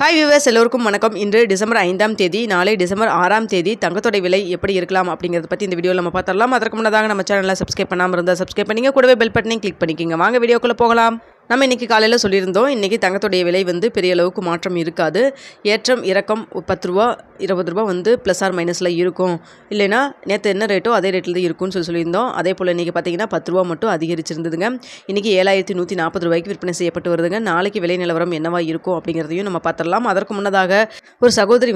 Hi viewers, எல்லோருக்கும் வணக்கம். இன்று டிசம்பர் 5ஆம் தேதி, நாளை டிசம்பர் 6ஆம் தேதி தங்கத்தோட விலை எப்படி இருக்கலாம் அப்படிங்கிறத பற்றி இந்த வீடியோவில் நம்ம பார்த்துடலாம். அதற்கு முன்னதாக நம்ம சேனலை சப்ஸ்கிரைப் பண்ணாமல் இருந்தால் சப்ஸ்கிரைப் பண்ணிங்க, கூடவே பெல் பட்டனையும் கிளிக் பண்ணிக்கோங்க. வாங்க வீடியோக்குள்ளே போகலாம். நம்ம இன்றைக்கி காலையில் சொல்லியிருந்தோம், இன்றைக்கி தங்கத்தோடைய விலை பெரிய அளவுக்கு மாற்றம் இருக்காது. ஏற்றம் இறக்கம் 10 ரூபா 20 ரூபா ப்ளஸ் ஆர் மைனஸில் இருக்கும். இல்லைனா நேற்று என்ன ரேட்டோ அதே ரேட்டில் தான் இருக்கும்னு சொல்லியிருந்தோம். அதே போல் இன்றைக்கி பார்த்தீங்கன்னா 10 ரூபா மட்டும் அதிகரிச்சிருந்ததுங்க. இன்றைக்கி 7140 ரூபாய்க்கு விற்பனை செய்யப்பட்டு வருதுங்க. நாளைக்கு விலை நிலவரம் என்னவா இருக்கும் அப்படிங்கிறதையும் நம்ம பார்த்துடலாம். அதற்கு முன்னதாக ஒரு சகோதரி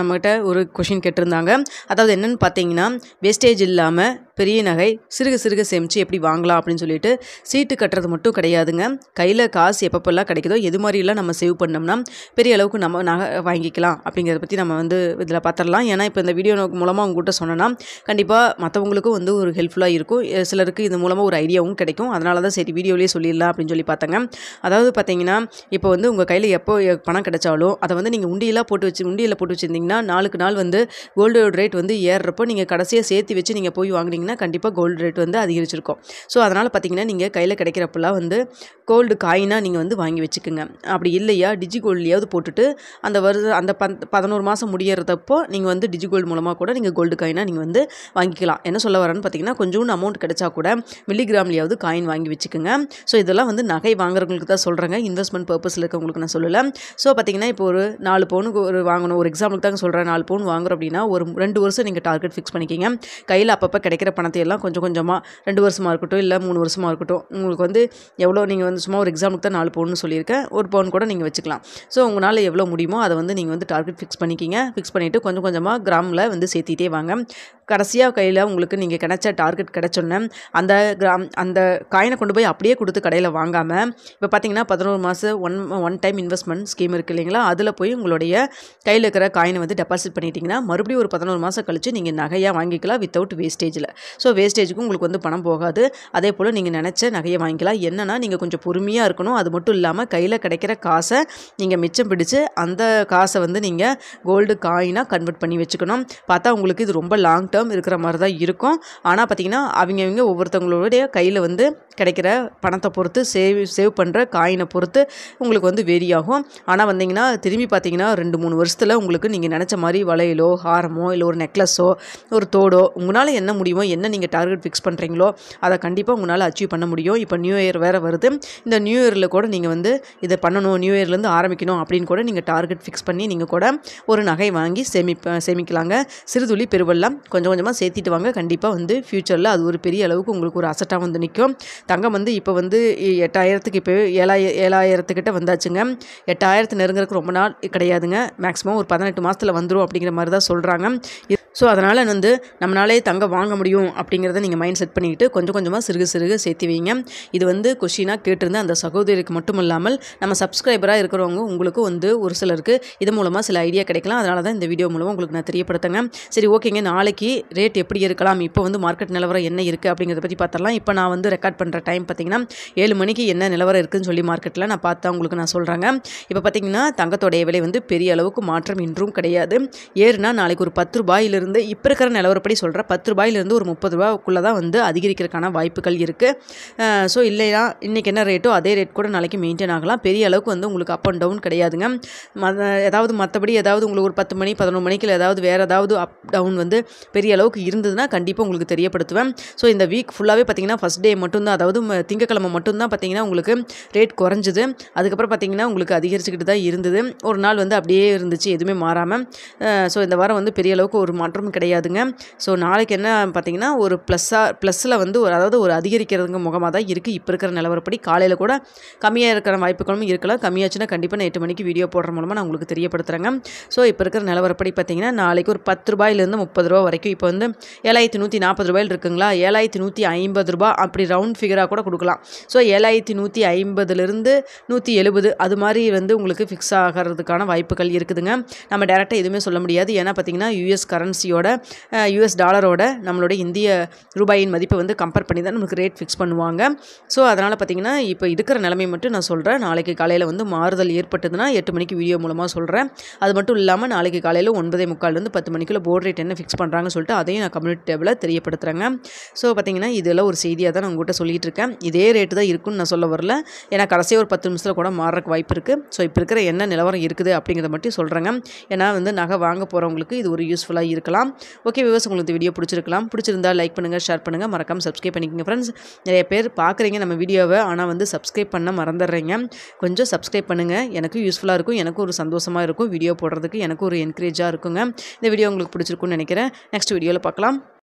நம்மகிட்ட ஒரு கொஷின் கேட்டிருந்தாங்க. அதாவது என்னென்னு பார்த்தீங்கன்னா, வேஸ்டேஜ் இல்லாமல் பெரிய நகை சிறுக சிறுக சேமித்து எப்படி வாங்கலாம் அப்படின்னு சொல்லிட்டு, சீட்டு கட்டுறது மட்டும் கிடையாதுங்க. கையில் காசு எப்பப்பெல்லாம் கிடைக்குதோ எது மாதிரிலாம் நம்ம சேவ் பண்ணோம்னா பெரிய அளவுக்கு நம்ம நகை வாங்கிக்கலாம் அப்படிங்கிறத பற்றி நம்ம இதில் பார்த்துடலாம். ஏன்னா இப்போ இந்த வீடியோ மூலமாக உங்கள்கிட்ட சொன்னோன்னா கண்டிப்பாக மற்றவங்களுக்கும் ஒரு ஹெல்ப்ஃபுல்லாக இருக்கும். சிலருக்கு இது மூலமாக ஒரு ஐடியாவும் கிடைக்கும். அதனால தான் சரி வீடியோலேயே சொல்லிடலாம் அப்படின்னு சொல்லி பார்த்தாங்க. அதாவது பார்த்தீங்கன்னா, இப்போ உங்கள் கையில் எப்போ பணம் கிடைச்சாலும் அதை நீங்கள் உண்டியில் போட்டு வச்சுருந்தீங்கன்னா, நாளுக்கு நாள் கோல்டோட ரேட் ஏறுறப்போ நீங்கள் கடைசியாக சேர்த்து வச்சு நீங்கள் போய் வாங்கினீங்கன்னா கண்டிப்பாக கோல்டு ரேட் அதிகரிச்சிருக்கும். ஸோ அதனால் பார்த்தீங்கன்னா, நீங்கள் கையில் கிடைக்கிறப்பெல்லாம் கோல்டு காயினாக நீங்கள் வாங்கி வச்சுக்கோங்க. அப்படி இல்லையா டிஜி கோல்ட்லையாவது போட்டுட்டு அந்த 11 மாதம் முடியறதப்போ நீங்கள் டிஜி கோல்டு மூலமாக கூட நீங்கள் கோல்டு காயினாக நீங்கள் வாங்கிக்கலாம். என்ன சொல்ல வரேன்னு பார்த்தீங்கன்னா, கொஞ்சோண்டு அமௌண்ட் கிடைச்சா கூட மில்லிகிராம்லையாவது காயின் வாங்கி வச்சுக்கோங்க. ஸோ இதெல்லாம் நகை வாங்குறவங்களுக்கு தான் சொல்கிறேங்க, இன்வெஸ்ட்மெண்ட் பர்பஸில் இருக்கவங்களுக்கு நான் சொல்லலை. ஸோ பார்த்தீங்கன்னா, இப்போ ஒரு 4 பவுனுக்கு வாங்கணும், ஒரு எக்ஸாம்பிளுக்கு தாங்க சொல்கிறேன். 4 பவுன் வாங்குறோம் அப்படின்னா ஒரு 2 வருஷம் நீங்கள் டார்கெட் ஃபிக்ஸ் பண்ணிக்கிங்க. கையில் அப்பப்போ கிடைக்கிற பணத்தை எல்லாம் கொஞ்சம் கொஞ்சமாக 2 வருஷமாக இருக்கட்டும் இல்லை 3 வருஷமாக இருக்கட்டும், உங்களுக்கு எவ்வளோ நீங்கள் சும்மா ஒரு எக்ஸாமுக்கு தான் 4 பவுன்னு சொல்லியிருக்கேன், 1 பவுன் கூட நீங்கள் வச்சுக்கலாம். ஸோ உங்களால் எவ்வளோ முடியுமோ அதை நீங்கள் டார்கெட் ஃபிக்ஸ் பண்ணிக்கிங்க. ஃபிக்ஸ் பண்ணிவிட்டு கொஞ்சம் கொஞ்சமாக கிராமில் சேர்த்திட்டே வாங்க. கடைசியாக கையில் உங்களுக்கு நீங்கள் கிடைச்ச டார்கெட் கிடைச்சோன்னே அந்த காயினை கொண்டு போய் அப்படியே கொடுத்து கடையில் வாங்காமல், இப்போ பார்த்தீங்கன்னா 11 மாதம் ஒன் டைம் இன்வெஸ்ட்மெண்ட் ஸ்கீம் இருக்குது இல்லைங்களா, அதில் போய் உங்களுடைய கையில் இருக்கிற காயினை டெபாசிட் பண்ணிட்டீங்கன்னா மறுபடியும் ஒரு 11 மாதம் கழித்து நீங்கள் நகையாக வாங்கிக்கலாம் வித்தவுட் வேஸ்டேஜில். ஸோ வேஸ்டேஜுக்கும் உங்களுக்கு பணம் போகாது. அதே போல் நீங்கள் நினச்ச நகையை வாங்கிக்கலாம். என்னென்னா நீங்கள் கொஞ்சம் பொறுமையாக இருக்கணும். அது மட்டும் இல்லாமல் கையில் கிடைக்கிற காசை நீங்கள் மிச்சம் பிடிச்சு அந்த காசை நீங்கள் கோல்டு காயினாக கன்வெர்ட் பண்ணி வச்சுக்கணும். பார்த்தா உங்களுக்கு இது ரொம்ப லாங் டேர்ம் இருக்கிற மாதிரி தான் இருக்கும். ஆனால் பார்த்தீங்கன்னா அவங்க ஒவ்வொருத்தவங்களுடைய கையில் கிடைக்கிற பணத்தை பொறுத்து சேவ் பண்ணுற காயினை பொறுத்து உங்களுக்கு வேரி ஆகும். ஆனால் வந்தீங்கன்னா திரும்பி பார்த்தீங்கன்னா 2-3 வருஷத்தில் உங்களுக்கு நீங்கள் நினச்ச மாதிரி வளையலோ ஹாரமோ இல்லை ஒரு நெக்லஸோ ஒரு தோடோ உங்களால் என்ன முடியுமோ, என்ன நீங்கள் டார்கெட் ஃபிக்ஸ் பண்ணுறீங்களோ அதை கண்டிப்பாக உங்களால் அச்சீவ் பண்ண முடியும். இப்போ நியூ இயர் வேறு வருது. இந்த நியூ இயரில் கூட நீங்கள் இதை பண்ணணும், நியூ இயர்லேருந்து ஆரம்பிக்கணும் அப்படின்னு கூட நீங்கள் டார்கெட் ஃபிக்ஸ் பண்ணி நீங்கள் கூட ஒரு நகை வாங்கி சேமிக்கலாங்க. சிறுதுளி பெருவெல்லாம் கொஞ்சம் கொஞ்சமாக சேர்த்திட்டு வாங்க. கண்டிப்பாக ஃப்யூச்சரில் அது ஒரு பெரிய அளவுக்கு உங்களுக்கு ஒரு அசட்டாக நிற்கும். தங்கம் இப்போ 8000க்கு இப்போ 7000கிட்ட வந்தாச்சுங்க. 8000 நெருங்கிறதுக்கு ரொம்ப நாள் கிடையாதுங்க. மேக்ஸிமம் ஒரு 18 மாதத்தில் வந்துடும் அப்படிங்கிற மாதிரி தான் சொல்கிறாங்க. ஸோ அதனால் நம்மளாலே தங்கம் வாங்க முடியும் அப்படிங்கிறத நீங்கள் மைண்ட் செட் பண்ணிக்கிட்டு கொஞ்சம் கொஞ்சமாக சிறுக சேர்த்து வைங்க. இது கொஷினாக கேட்டிருந்த அந்த சகோதரிக்கு மட்டும் இல்லாமல் நம்ம சப்ஸ்கிரைபராக இருக்கிறவங்க உங்களுக்கு ஒரு சிலருக்கு இது மூலமாக சில ஐடியா கிடைக்கலாம். அதனால தான் இந்த வீடியோ மூலமாக உங்களுக்கு நான் தெரியப்படுத்துங்க. சரி ஓகேங்க, நாளைக்கு ரேட் எப்படி இருக்கலாம், இப்போ மார்க்கெட் நிலவரம் என்ன இருக்குது அப்படிங்கிறத பற்றி பார்த்துடலாம். இப்போ நான் ரெக்கார்ட் பண்ணுற டைம் பார்த்தீங்கன்னா 7 மணிக்கு என்ன நிலவரம் இருக்குதுன்னு சொல்லி மார்க்கெட்டில் நான் பார்த்தா உங்களுக்கு நான் சொல்கிறேங்க. இப்போ பார்த்தீங்கன்னா தங்கத்தோடைய விலை பெரிய அளவுக்கு மாற்றம் இன்றும் கிடையாது. ஏறுனா நாளைக்கு ஒரு 10 ரூபாயிலிருந்து இப்போ இருக்கிற நிலவரப்படி சொல்கிறேன் 10 ரூபாயிலிருந்து ஒரு 30 ரூபாய்க்குள்ளே தான் அதிகரிக்கிறதுக்கான வாய்ப்புகள் இருக்குது. ஸோ இல்லையா இன்றைக்கி என்ன ரேட்டோ அதே ரேட் கூட நாளைக்கு மெயின்டைன் ஆகலாம். பெரிய அளவுக்கு உங்களுக்கு அப் அண்ட் டவுன் கிடையாதுங்க. மற்றபடி உங்களுக்கு ஒரு 10 மணி 11 மணிக்கு வேறு ஏதாவது அப் டவுன் பெரிய அளவுக்கு இருந்ததுன்னா கண்டிப்பாக உங்களுக்கு தெரியப்படுத்துவேன். ஸோ இந்த வீக் ஃபுல்லாகவே பார்த்தீங்கன்னா ஃபஸ்ட் டே மட்டும்தான், அதாவது திங்கக்கிழமை மட்டும்தான் பார்த்தீங்கன்னா உங்களுக்கு ரேட் குறைஞ்சிது. அதுக்கப்புறம் பார்த்தீங்கன்னா உங்களுக்கு அதிகரிச்சுக்கிட்டு தான் இருந்தது. ஒரு நாள் அப்படியே இருந்துச்சு, எதுவுமே மாறாமல். ஸோ இந்த வாரம் பெரிய அளவுக்கு ஒரு மாற்றமும் கிடையாதுங்க. ஸோ நாளைக்கு என்ன பார்த்தீங்கன்னா ஒரு ப்ளஸ்ஸில் ஒரு அதிகரிக்கிறதுங்க முகமாக தான் இருக்குது. இப்போ இருக்கிற நிலவரப்படி காலையில் கூட கம்மியாக இருக்கிற வாய்ப்புகளும் இருக்கலாம். கம்மியாச்சுன்னா கண்டிப்பாக நான் 8 மணிக்கு வீடியோ போடுற மூலமாக நான் உங்களுக்கு தெரியப்படுத்துகிறேங்க. ஸோ இப்போ இருக்கிற நிலவரப்படி பார்த்தீங்கன்னா நாளைக்கு ஒரு 10 ரூபாயிலேருந்து 30 ரூபா வரைக்கும், இப்போ 7140 ரூபாயில் இருக்குங்களா, 7150 ரூபா அப்படி ரவுண்ட் ஃபிகராக கூட கொடுக்கலாம். ஸோ 7150லேருந்து 170 அது மாதிரி உங்களுக்கு ஃபிக்ஸ் ஆகிறதுக்கான வாய்ப்புகள் இருக்குதுங்க. நம்ம டேரெக்டாக எதுவுமே சொல்ல முடியாது. ஏன்னா பார்த்தீங்கன்னா யூஎஸ் கரன்சியோட US டாலரோட நம்மளுடைய இந்திய ரூபாயின் மதிப்பை வந்து கம்பேர் பண்ணி தான் நமக்கு ரேட் ஃபிக்ஸ் பண்ணுவாங்க. ஸோ அதனால் பார்த்திங்கன்னா இப்போ இருக்கிற நிலைமை மட்டும் நான் சொல்கிறேன். நாளைக்கு காலையில் வந்து மாறுதல் ஏற்பட்டதுன்னா 8 மணிக்கு வீடியோ மூலமாக சொல்கிறேன். அது மட்டும் இல்லாமல் நாளைக்கு காலையில் 9:45 10 மணிக்குள்ள போர்ட் ரேட் என்ன ஃபிக்ஸ் பண்ணுறாங்கன்னு சொல்லிட்டு அதையும் நான் கம்யூனிட்டி டேபிளில் தெரியப்படுத்துகிறேங்க. ஸோ பார்த்திங்கன்னா இதெல்லாம் ஒரு செய்தியாக தான் நான் உங்கள்கிட்ட சொல்லிகிட்டு இருக்கேன். இதே ரேட்டு தான் இருக்குன்னு நான் சொல்ல வரல. ஏன்னா கடைசியாக ஒரு 10 நிமிஷத்தில் கூட மாறுறதுக்கு வாய்ப்பு இருக்குது. ஸோ இப்போ இருக்கிற என்ன நிலவரம் இருக்குது அப்படிங்கிறத மட்டும் சொல்கிறேங்க. ஏன்னா வந்து நகை வாங்க போகிறவங்களுக்கு இது ஒரு யூஸ்ஃபுல்லாக இருக்கலாம். ஓகே வியூவர்ஸ், உங்களுக்கு இந்த வீடியோ பிடிச்சிருந்தா லைக் பண்ணுங்கள், ஷேர் பண்ணுங்கள், மறக்காம சப்ஸ்கிரைப் பண்ணிக்கோங்க ஃப்ரெண்ட்ஸ். நிறைய பேர் பார்க்குறீங்க நம்ம வீடியோவை, ஆனால் வந்து சப்ஸ்கிரைப் பண்ண மறந்துடுறீங்க. கொஞ்சம் சப்ஸ்கிரைப் பண்ணுங்கள். எனக்கு யூஸ்ஃபுல்லாக இருக்கும், எனக்கு ஒரு சந்தோஷமாக இருக்கும் வீடியோ போடுறதுக்கு, எனக்கு ஒரு என்கரேஜாக இருக்குங்க. இந்த வீடியோ உங்களுக்கு பிடிச்சிருக்குன்னு நினைக்கிறேன். நெக்ஸ்ட் வீடியோவில் பார்க்கலாம்.